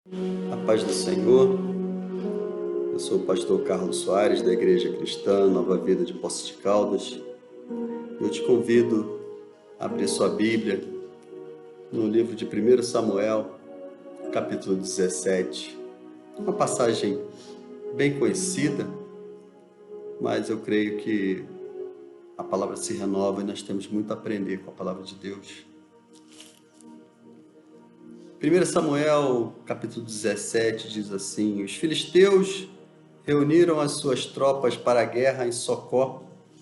A paz do Senhor, eu sou o pastor Carlos Soares, da Igreja Cristã Nova Vida de Poços de Caldas. Eu te convido a abrir sua Bíblia no livro de 1 Samuel, capítulo 17. Uma passagem bem conhecida, mas eu creio que a palavra se renova e nós temos muito a aprender com a palavra de Deus. 1 Samuel, capítulo 17, diz assim: Os filisteus reuniram as suas tropas para a guerra em Socó,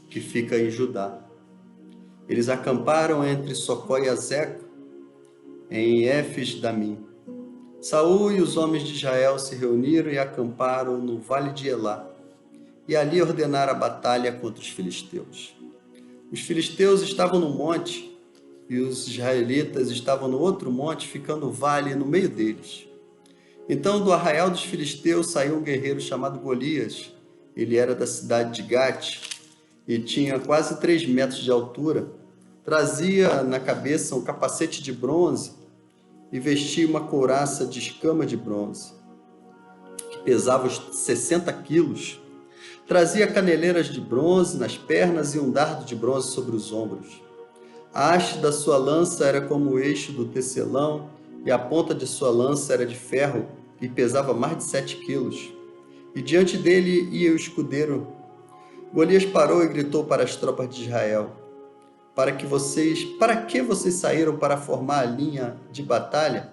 que fica em Judá. Eles acamparam entre Socó e Azeca, em Éfes-Damim. Saul e os homens de Israel se reuniram e acamparam no vale de Elá, e ali ordenaram a batalha contra os filisteus. Os filisteus estavam no monte, e os israelitas estavam no outro monte, ficando o vale no meio deles. Então do arraial dos filisteus saiu um guerreiro chamado Golias. Ele era da cidade de Gate e tinha quase 3 metros de altura. Trazia na cabeça um capacete de bronze e vestia uma couraça de escama de bronze, que pesava uns 60 quilos. Trazia caneleiras de bronze nas pernas e um dardo de bronze sobre os ombros. A haste da sua lança era como o eixo do tecelão, e a ponta de sua lança era de ferro e pesava mais de 7 quilos. E diante dele ia o escudeiro. Golias parou e gritou para as tropas de Israel: Para que vocês saíram para formar a linha de batalha?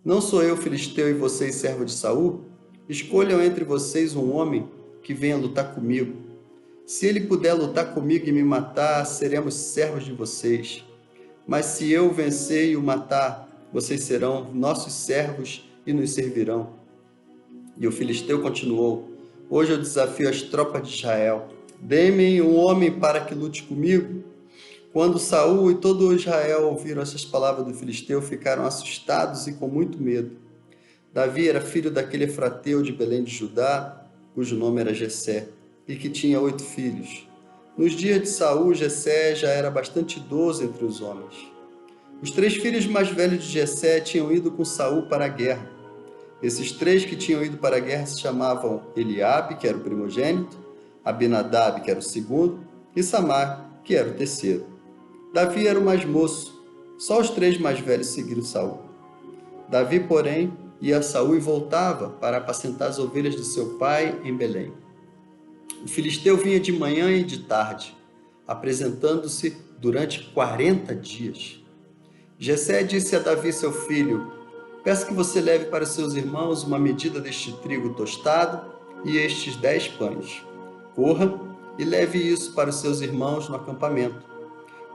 Não sou eu filisteu e vocês servo de Saul? Escolham entre vocês um homem que venha lutar comigo. Se ele puder lutar comigo e me matar, seremos servos de vocês. Mas se eu vencer e o matar, vocês serão nossos servos e nos servirão. E o filisteu continuou: Hoje eu desafio as tropas de Israel. Dê-me um homem para que lute comigo. Quando Saul e todo Israel ouviram essas palavras do filisteu, ficaram assustados e com muito medo. Davi era filho daquele efrateu de Belém de Judá, cujo nome era Jessé, e que tinha 8 filhos. Nos dias de Saul, Jessé já era bastante idoso entre os homens. Os 3 filhos mais velhos de Jessé tinham ido com Saul para a guerra. Esses 3 que tinham ido para a guerra se chamavam Eliabe, que era o primogênito, Abinadab, que era o segundo, e Samar, que era o terceiro. Davi era o mais moço. Só os 3 mais velhos seguiram Saul. Davi, porém, ia a Saul e voltava para apacentar as ovelhas de seu pai em Belém. O filisteu vinha de manhã e de tarde, apresentando-se durante 40 dias. Jessé disse a Davi, seu filho: Peço que você leve para seus irmãos uma medida deste trigo tostado e estes 10 pães. Corra e leve isso para os seus irmãos no acampamento.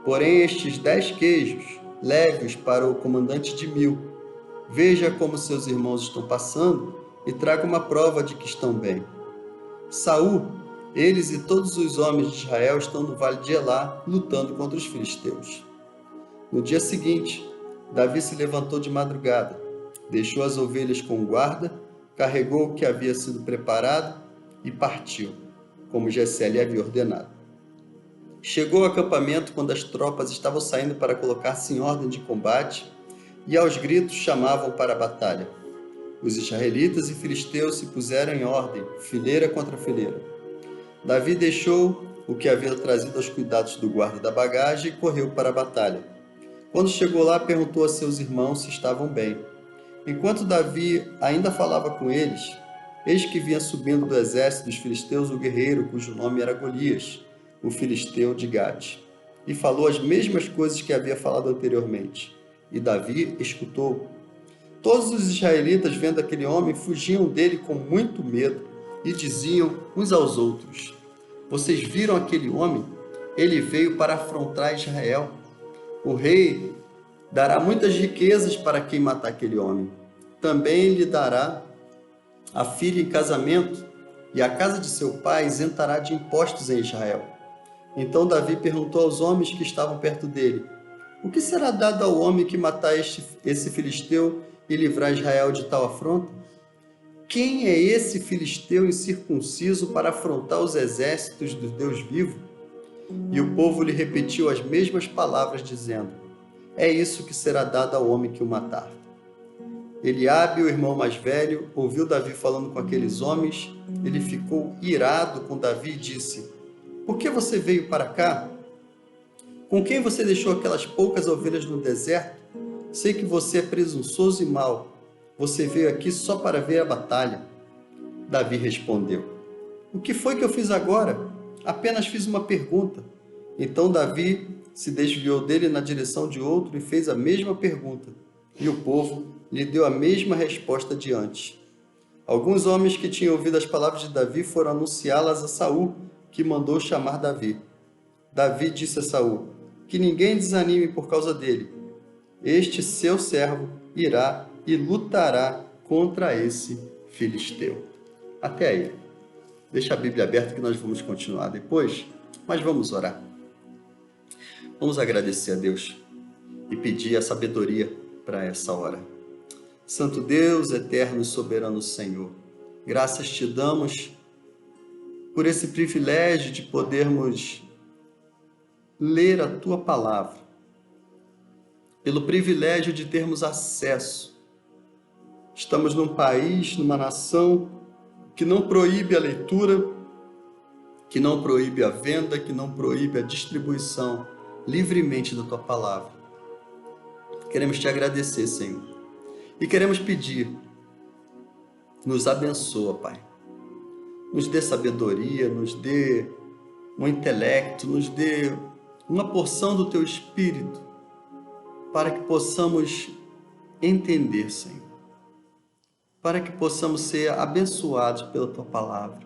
Porém, estes 10 queijos, leve-os para o comandante de 1000. Veja como seus irmãos estão passando e traga uma prova de que estão bem. Saul, eles e todos os homens de Israel estão no vale de Elá, lutando contra os filisteus. No dia seguinte, Davi se levantou de madrugada, deixou as ovelhas com guarda, carregou o que havia sido preparado e partiu, como Jessé lhe havia ordenado. Chegou ao acampamento quando as tropas estavam saindo para colocar-se em ordem de combate e aos gritos chamavam para a batalha. Os israelitas e filisteus se puseram em ordem, fileira contra fileira. Davi deixou o que havia trazido aos cuidados do guarda da bagagem e correu para a batalha. Quando chegou lá, perguntou a seus irmãos se estavam bem. Enquanto Davi ainda falava com eles, eis que vinha subindo do exército dos filisteus o guerreiro cujo nome era Golias, o filisteu de Gate, e falou as mesmas coisas que havia falado anteriormente. E Davi escutou. Todos os israelitas, vendo aquele homem, fugiam dele com muito medo e diziam uns aos outros: Vocês viram aquele homem? Ele veio para afrontar Israel. O rei dará muitas riquezas para quem matar aquele homem. Também lhe dará a filha em casamento, e a casa de seu pai isentará de impostos em Israel. Então Davi perguntou aos homens que estavam perto dele: O que será dado ao homem que matar esse filisteu e livrar Israel de tal afronta? Quem é esse filisteu incircunciso para afrontar os exércitos do Deus vivo? E o povo lhe repetiu as mesmas palavras, dizendo: É isso que será dado ao homem que o matar. Eliabe, o irmão mais velho, ouviu Davi falando com aqueles homens. Ele ficou irado com Davi e disse: por que você veio para cá? Com quem você deixou aquelas poucas ovelhas no deserto? Sei que você é presunçoso e mau. Você veio aqui só para ver a batalha. Davi respondeu: o que foi que eu fiz agora? Apenas fiz uma pergunta. Então Davi se desviou dele na direção de outro e fez a mesma pergunta. E o povo lhe deu a mesma resposta de antes. Alguns homens que tinham ouvido as palavras de Davi foram anunciá-las a Saul, que mandou chamar Davi. Davi disse a Saul: que ninguém desanime por causa dele. Este seu servo irá e lutará contra esse filisteu. Até aí. Deixa a Bíblia aberta que nós vamos continuar depois, mas vamos orar. Vamos agradecer a Deus e pedir a sabedoria para essa hora. Santo Deus, eterno e soberano Senhor, graças te damos por esse privilégio de podermos ler a Tua Palavra, pelo privilégio de termos acesso. Estamos num país, numa nação que não proíbe a leitura, que não proíbe a venda, que não proíbe a distribuição livremente da Tua Palavra. Queremos te agradecer, Senhor, e queremos pedir, nos abençoa, Pai. Nos dê sabedoria, nos dê um intelecto, nos dê uma porção do Teu Espírito, para que possamos entender, Senhor, para que possamos ser abençoados pela Tua Palavra.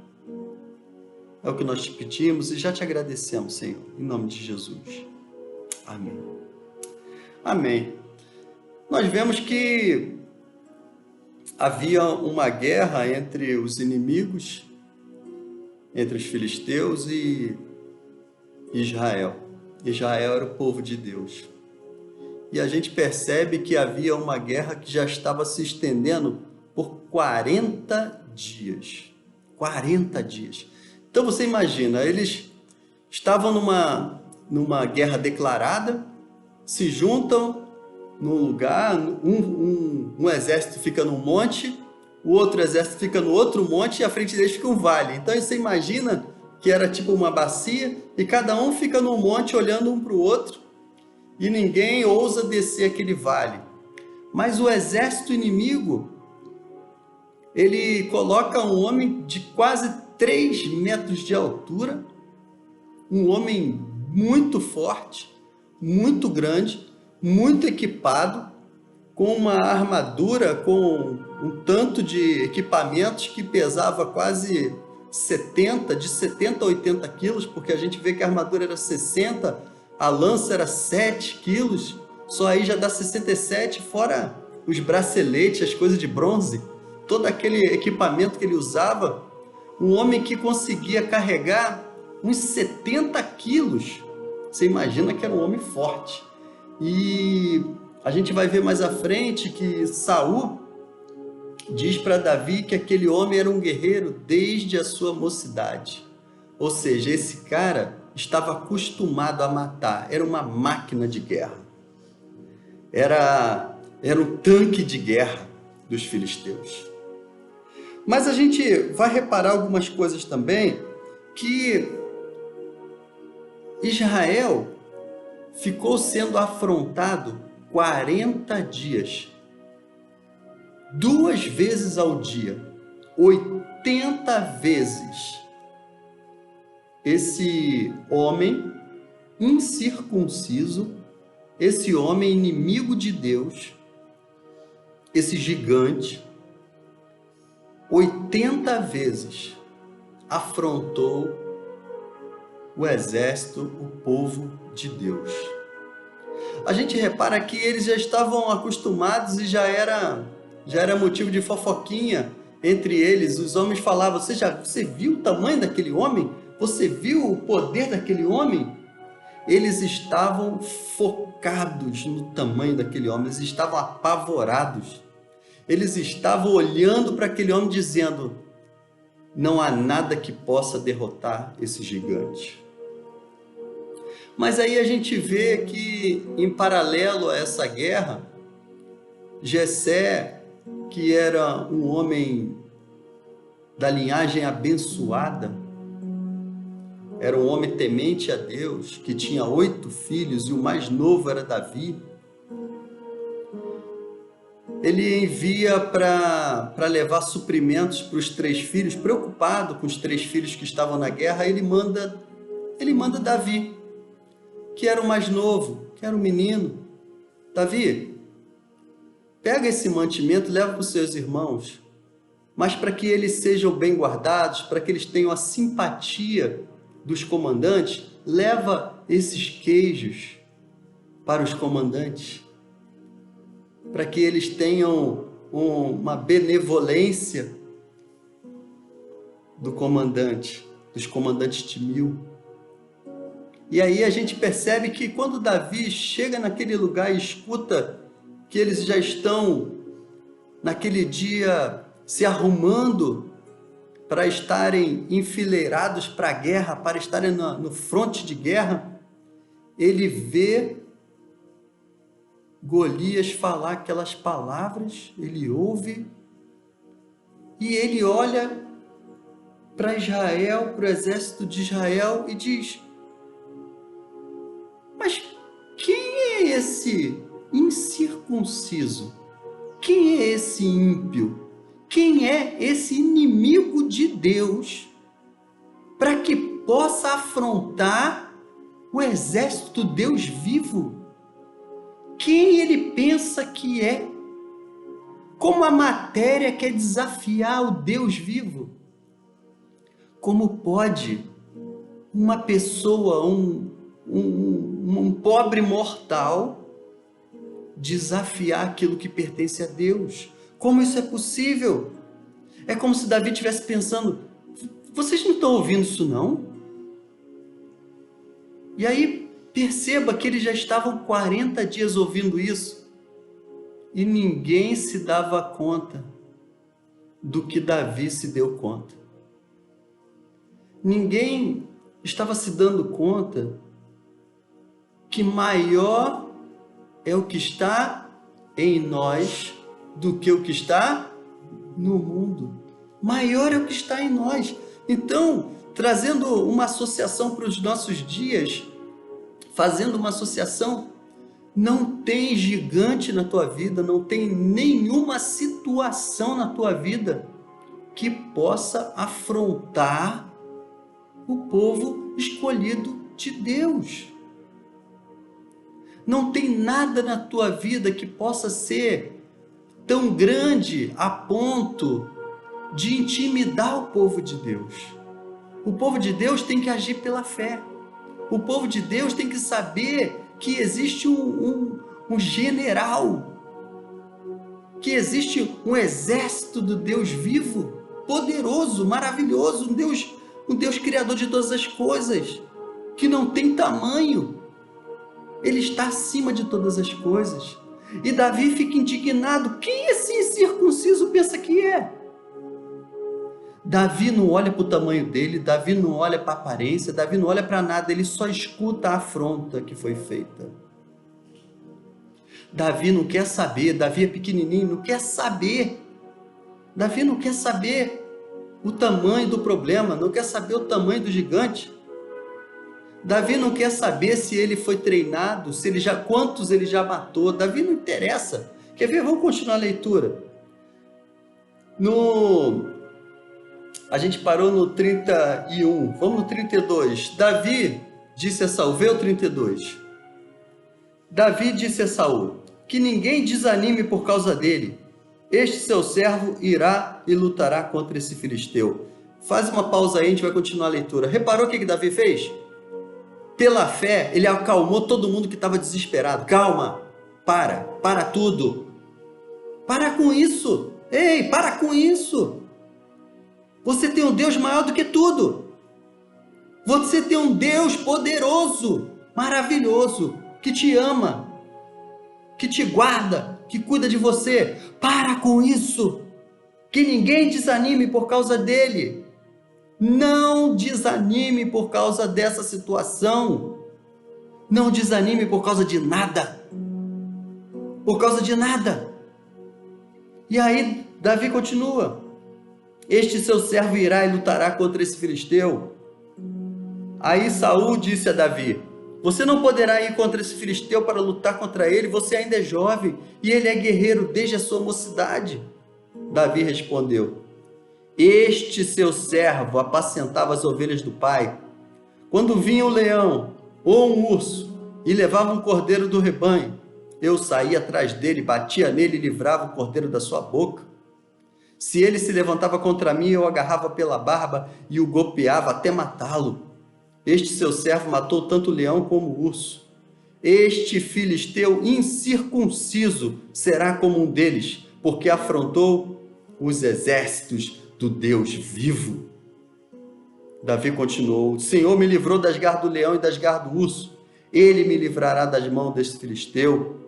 É o que nós te pedimos e já te agradecemos, Senhor, em nome de Jesus. Amém. Amém. Nós vemos que havia uma guerra entre os inimigos, entre os filisteus e Israel. Israel era o povo de Deus. E a gente percebe que havia uma guerra que já estava se estendendo por 40 dias. 40 dias. Então você imagina, eles estavam numa guerra declarada, se juntam num lugar, um exército fica num monte, o outro exército fica no outro monte e à frente deles fica um vale. Então você imagina que era tipo uma bacia e cada um fica num monte olhando um para o outro e ninguém ousa descer aquele vale. Mas o exército inimigo, ele coloca um homem de quase 3 metros de altura, um homem muito forte, muito grande, muito equipado, com uma armadura, com um tanto de equipamentos que pesava quase de 70 a 80 quilos, porque a gente vê que a armadura era 60, a lança era 7 quilos, só aí já dá 67, fora os braceletes, as coisas de bronze, todo aquele equipamento que ele usava. Um homem que conseguia carregar uns 70 quilos. Você imagina que era um homem forte. E a gente vai ver mais à frente que Saul diz para Davi que aquele homem era um guerreiro desde a sua mocidade. Ou seja, esse cara estava acostumado a matar, era uma máquina de guerra. Era um tanque de guerra dos filisteus. Mas a gente vai reparar algumas coisas também, que Israel ficou sendo afrontado 40 dias, 2 vezes ao dia, 80 vezes. Esse homem incircunciso, esse homem inimigo de Deus, esse gigante, 80 vezes afrontou o exército, o povo de Deus. A gente repara que eles já estavam acostumados e já era motivo de fofoquinha entre eles. Os homens falavam: você viu o tamanho daquele homem? Você viu o poder daquele homem? Eles estavam focados no tamanho daquele homem, eles estavam apavorados. Eles estavam olhando para aquele homem dizendo: não há nada que possa derrotar esse gigante. Mas aí a gente vê que, em paralelo a essa guerra, Jessé que era um homem da linhagem abençoada, era um homem temente a Deus, que tinha 8 filhos e o mais novo era Davi. Ele envia para levar suprimentos para os 3 filhos, preocupado com os 3 filhos que estavam na guerra. Ele manda Davi, que era o mais novo, que era o menino. Davi, pega esse mantimento e leva para os seus irmãos, mas para que eles sejam bem guardados, para que eles tenham a simpatia dos comandantes, leva esses queijos para os comandantes, para que eles tenham uma benevolência dos comandantes de 1000. E aí a gente percebe que quando Davi chega naquele lugar e escuta que eles já estão naquele dia se arrumando para estarem enfileirados para a guerra, para estarem no fronte de guerra, ele vê Golias falar aquelas palavras, ele ouve, e ele olha para Israel, para o exército de Israel e diz: mas quem é esse incircunciso? Quem é esse ímpio? Quem é esse inimigo de Deus para que possa afrontar o exército do Deus vivo? Quem ele pensa que é? Como a matéria quer desafiar o Deus vivo? Como pode uma pessoa, um pobre mortal, desafiar aquilo que pertence a Deus? Como isso é possível? É como se Davi estivesse pensando: vocês não estão ouvindo isso não? E aí perceba que eles já estavam 40 dias ouvindo isso e ninguém se dava conta do que Davi se deu conta. Ninguém estava se dando conta que maior é o que está em nós do que o que está no mundo. Maior é o que está em nós. Então, trazendo uma associação para os nossos dias, fazendo uma associação, não tem gigante na tua vida, não tem nenhuma situação na tua vida que possa afrontar o povo escolhido de Deus. Não tem nada na tua vida que possa ser tão grande a ponto de intimidar o povo de Deus. O povo de Deus tem que agir pela fé. O povo de Deus tem que saber que existe um general, que existe um exército do Deus vivo, poderoso, maravilhoso, um Deus criador de todas as coisas, que não tem tamanho. Ele está acima de todas as coisas. E Davi fica indignado. Quem esse incircunciso pensa que é? Davi não olha para o tamanho dele, Davi não olha para a aparência, Davi não olha para nada, ele só escuta a afronta que foi feita. Davi não quer saber, Davi é pequenininho, não quer saber. Davi não quer saber o tamanho do problema, não quer saber o tamanho do gigante. Davi não quer saber se ele foi treinado, quantos ele já matou. Davi não interessa. Quer ver? Vamos continuar a leitura. A gente parou no 31, vamos no 32. Davi disse a Saul, vê o 32. Davi disse a Saul: que ninguém desanime por causa dele. Este seu servo irá e lutará contra esse filisteu. Faz uma pausa aí, a gente vai continuar a leitura. Reparou o que Davi fez? Pela fé, ele acalmou todo mundo que estava desesperado. Calma, para tudo. Para com isso. Ei, para com isso. Você tem um Deus maior do que tudo. Você tem um Deus poderoso, maravilhoso, que te ama, que te guarda, que cuida de você. Para com isso. Que ninguém desanime por causa dele. Não desanime por causa dessa situação. Não desanime por causa de nada. Por causa de nada. E aí Davi continua: este seu servo irá e lutará contra esse filisteu. Aí Saul disse a Davi: você não poderá ir contra esse filisteu para lutar contra ele, você ainda é jovem e ele é guerreiro desde a sua mocidade. Davi respondeu: este seu servo apacentava as ovelhas do pai. Quando vinha um leão ou um urso e levava um cordeiro do rebanho, eu saía atrás dele, batia nele e livrava o cordeiro da sua boca. Se ele se levantava contra mim, eu o agarrava pela barba e o golpeava até matá-lo. Este seu servo matou tanto o leão como o urso. Este filisteu incircunciso será como um deles, porque afrontou os exércitos do Deus vivo. Davi continuou: o Senhor me livrou das garras do leão e das garras do urso. Ele me livrará das mãos deste filisteu.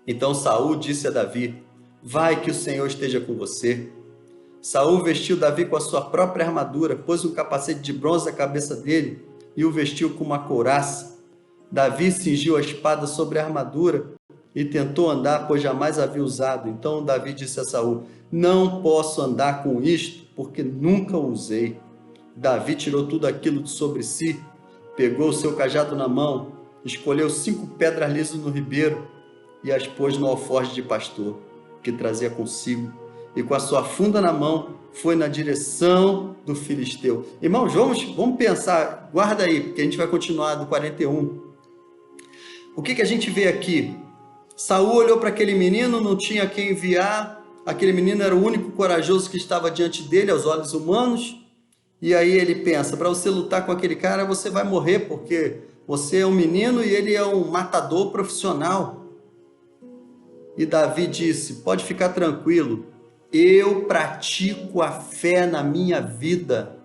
Então Saul disse a Davi: vai, que o Senhor esteja com você. Saul vestiu Davi com a sua própria armadura, pôs um capacete de bronze na cabeça dele e o vestiu com uma couraça. Davi cingiu a espada sobre a armadura e tentou andar, pois jamais havia usado. Então Davi disse a Saul: não posso andar com isto, porque nunca o usei. Davi tirou tudo aquilo de sobre si, pegou o seu cajado na mão, escolheu 5 pedras lisas no ribeiro e as pôs no alforje de pastor que trazia consigo, e com a sua funda na mão foi na direção do filisteu. Irmãos, vamos pensar, guarda aí, porque a gente vai continuar do 41. O que a gente vê aqui? Saul olhou para aquele menino, não tinha quem enviar, aquele menino era o único corajoso que estava diante dele, aos olhos humanos, e aí ele pensa: para você lutar com aquele cara, você vai morrer, porque você é um menino e ele é um matador profissional. E Davi disse: pode ficar tranquilo, eu pratico a fé na minha vida.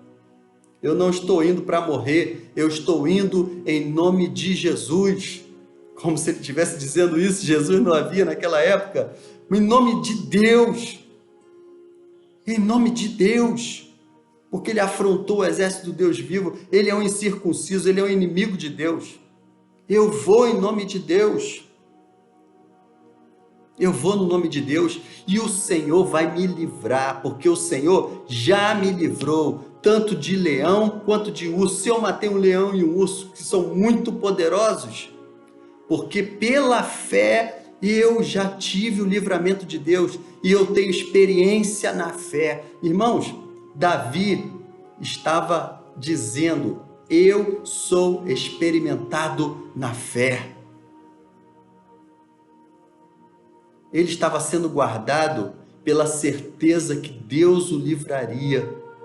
Eu não estou indo para morrer, eu estou indo em nome de Jesus. Como se ele estivesse dizendo isso, Jesus não havia naquela época. Em nome de Deus. Em nome de Deus. Porque ele afrontou o exército do Deus vivo, ele é um incircunciso, ele é um inimigo de Deus. Eu vou em nome de Deus. Eu vou no nome de Deus e o Senhor vai me livrar, porque o Senhor já me livrou, tanto de leão quanto de urso. Se eu matei um leão e um urso, que são muito poderosos, porque pela fé eu já tive o livramento de Deus e eu tenho experiência na fé. Irmãos, Davi estava dizendo: eu sou experimentado na fé. Ele estava sendo guardado pela certeza que Deus o livraria.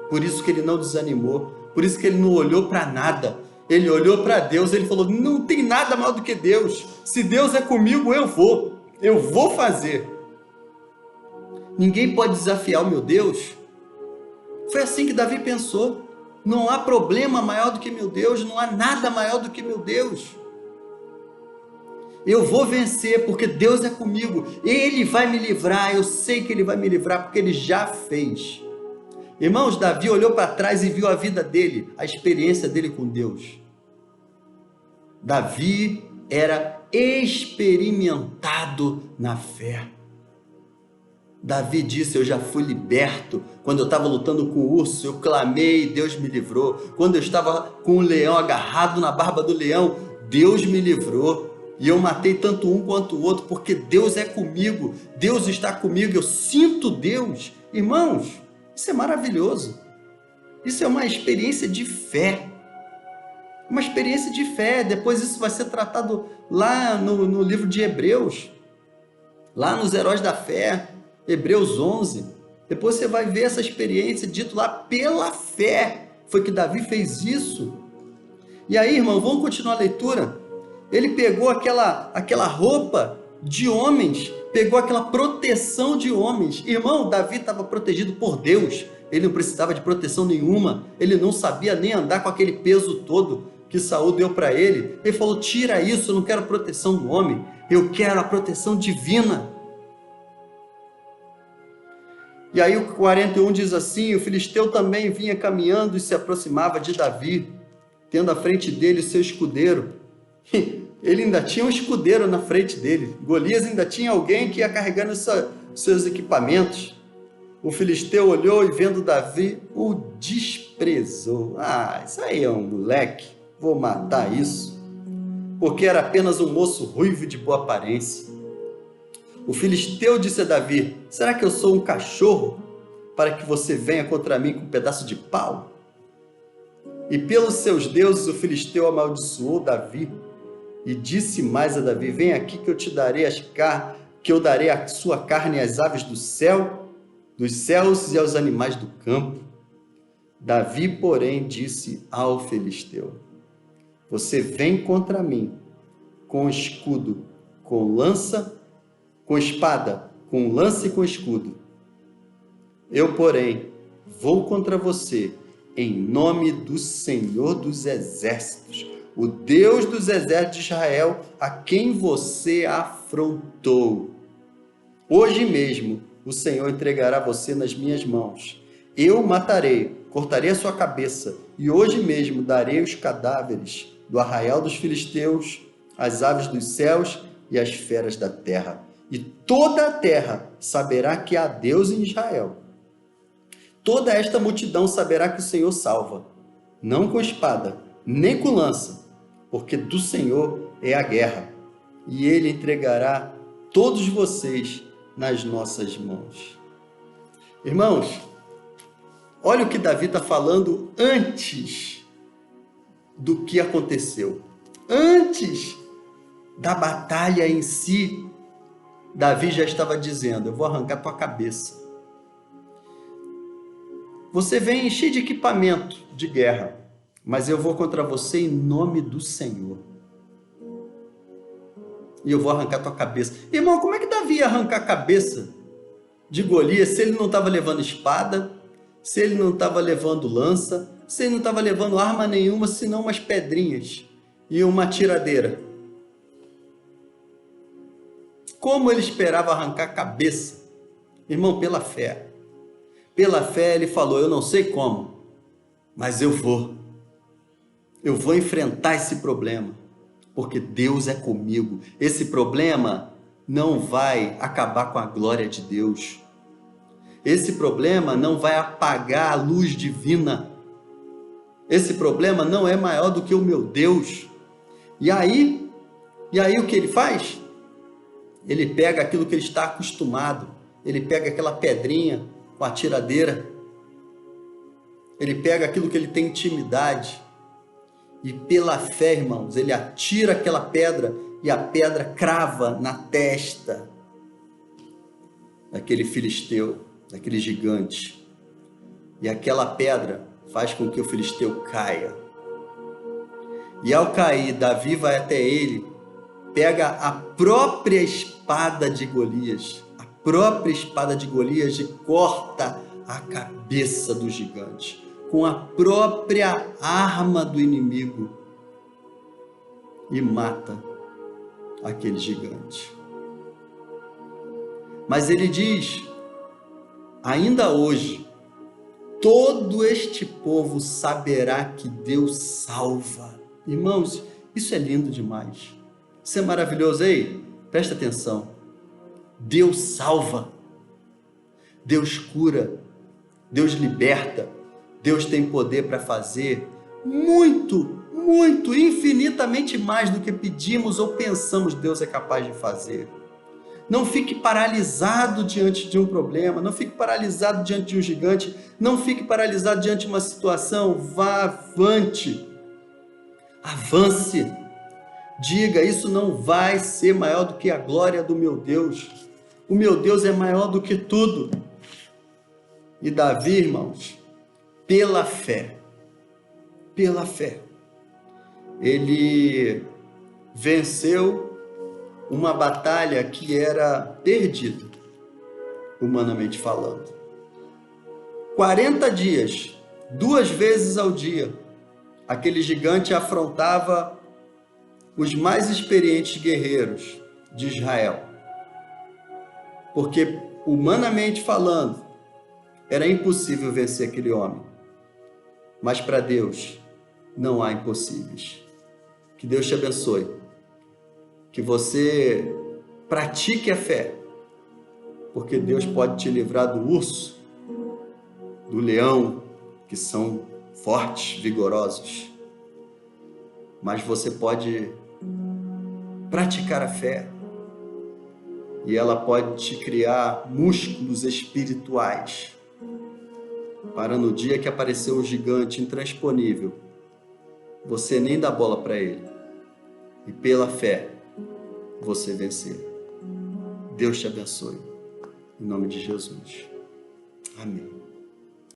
Por isso que ele não desanimou, por isso que ele não olhou para nada. Ele olhou para Deus, ele falou: não tem nada maior do que Deus. Se Deus é comigo, eu vou fazer. Ninguém pode desafiar o meu Deus. Foi assim que Davi pensou: não há problema maior do que meu Deus, não há nada maior do que meu Deus. Eu vou vencer porque Deus é comigo, Ele vai me livrar, eu sei que Ele vai me livrar porque Ele já fez. Irmãos, Davi olhou para trás e viu a vida dele, a experiência dele com Deus. Davi era experimentado na fé. Davi disse: eu já fui liberto. Quando eu estava lutando com o urso, eu clamei e Deus me livrou. Quando eu estava com o leão agarrado na barba do leão, Deus me livrou. E eu matei tanto um quanto o outro, porque Deus é comigo, Deus está comigo, eu sinto Deus. Irmãos, isso é maravilhoso. Isso é uma experiência de fé. Uma experiência de fé. Depois isso vai ser tratado lá no livro de Hebreus, lá nos Heróis da Fé, Hebreus 11. Depois você vai ver essa experiência dito lá: pela fé foi que Davi fez isso. E aí, irmão, vamos continuar a leitura. Ele pegou aquela roupa de homens, pegou aquela proteção de homens. Irmão, Davi estava protegido por Deus, ele não precisava de proteção nenhuma, ele não sabia nem andar com aquele peso todo que Saul deu para ele. Ele falou: tira isso, eu não quero proteção do homem, eu quero a proteção divina. E aí o 41 diz assim: o filisteu também vinha caminhando e se aproximava de Davi, tendo à frente dele seu escudeiro. Ele ainda tinha um escudeiro na frente dele. Golias ainda tinha alguém que ia carregando seus equipamentos, o filisteu olhou e, vendo Davi, o desprezou. Ah, isso aí é um moleque, vou matar isso, porque era apenas um moço ruivo e de boa aparência. O filisteu disse a Davi: será que eu sou um cachorro para que você venha contra mim com um pedaço de pau? E pelos seus deuses o filisteu amaldiçoou Davi e disse mais a Davi: vem aqui que eu te darei que eu darei a sua carne às aves do céu, dos céus e aos animais do campo. Davi, porém, disse ao filisteu: você vem contra mim com escudo, com lança, com espada, com lança e com escudo. Eu, porém, vou contra você em nome do Senhor dos Exércitos, o Deus dos exércitos de Israel, a quem você afrontou. Hoje mesmo o Senhor entregará você nas minhas mãos. Eu o matarei, cortarei a sua cabeça, e hoje mesmo darei os cadáveres do arraial dos filisteus, às aves dos céus e às feras da terra. E toda a terra saberá que há Deus em Israel. Toda esta multidão saberá que o Senhor salva, não com espada, nem com lança, porque do Senhor é a guerra, e Ele entregará todos vocês nas nossas mãos. Irmãos, olha o que Davi está falando antes do que aconteceu. Antes da batalha em si, Davi já estava dizendo: eu vou arrancar tua cabeça. Você vem cheio de equipamento de guerra, mas eu vou contra você em nome do Senhor. E eu vou arrancar tua cabeça. Irmão, como é que Davi ia arrancar a cabeça de Golias se ele não estava levando espada, se ele não estava levando lança, se ele não estava levando arma nenhuma, senão umas pedrinhas e uma tiradeira? Como ele esperava arrancar a cabeça? Irmão, pela fé. Pela fé ele falou: eu não sei como, mas eu vou enfrentar esse problema, porque Deus é comigo. Esse problema não vai acabar com a glória de Deus. Esse problema não vai apagar a luz divina. Esse problema não é maior do que o meu Deus. E aí o que ele faz? Ele pega aquilo que ele está acostumado. Ele pega aquela pedrinha com a tiradeira. Ele pega aquilo que ele tem intimidade. E pela fé, irmãos, ele atira aquela pedra e a pedra crava na testa daquele filisteu, daquele gigante. E aquela pedra faz com que o filisteu caia. E ao cair, Davi vai até ele, pega a própria espada de Golias, e corta a cabeça do gigante, com a própria arma do inimigo, e mata aquele gigante. Mas ele diz: ainda hoje, todo este povo saberá que Deus salva. Irmãos, isso é lindo demais. Isso é maravilhoso. Ei, presta atenção. Deus salva, Deus cura, Deus liberta, Deus tem poder para fazer muito, infinitamente mais do que pedimos ou pensamos. Deus é capaz de fazer. Não fique paralisado diante de um problema, não fique paralisado diante de um gigante, não fique paralisado diante de uma situação. Vá avante, avance, diga: isso não vai ser maior do que a glória do meu Deus. O meu Deus é maior do que tudo. E Davi, irmãos, pela fé, ele venceu uma batalha que era perdida, humanamente falando. 40 dias, 2 vezes ao dia, aquele gigante afrontava os mais experientes guerreiros de Israel. Porque, humanamente falando, era impossível vencer aquele homem. Mas para Deus não há impossíveis. Que Deus te abençoe. Que você pratique a fé. porque Deus pode te livrar do urso, do leão, que são fortes, vigorosos. Mas você pode praticar a fé e ela pode te criar músculos espirituais para no dia que aparecer um gigante intransponível, você nem dá bola para ele e pela fé você vencer. Deus te abençoe. Em nome de Jesus. Amém.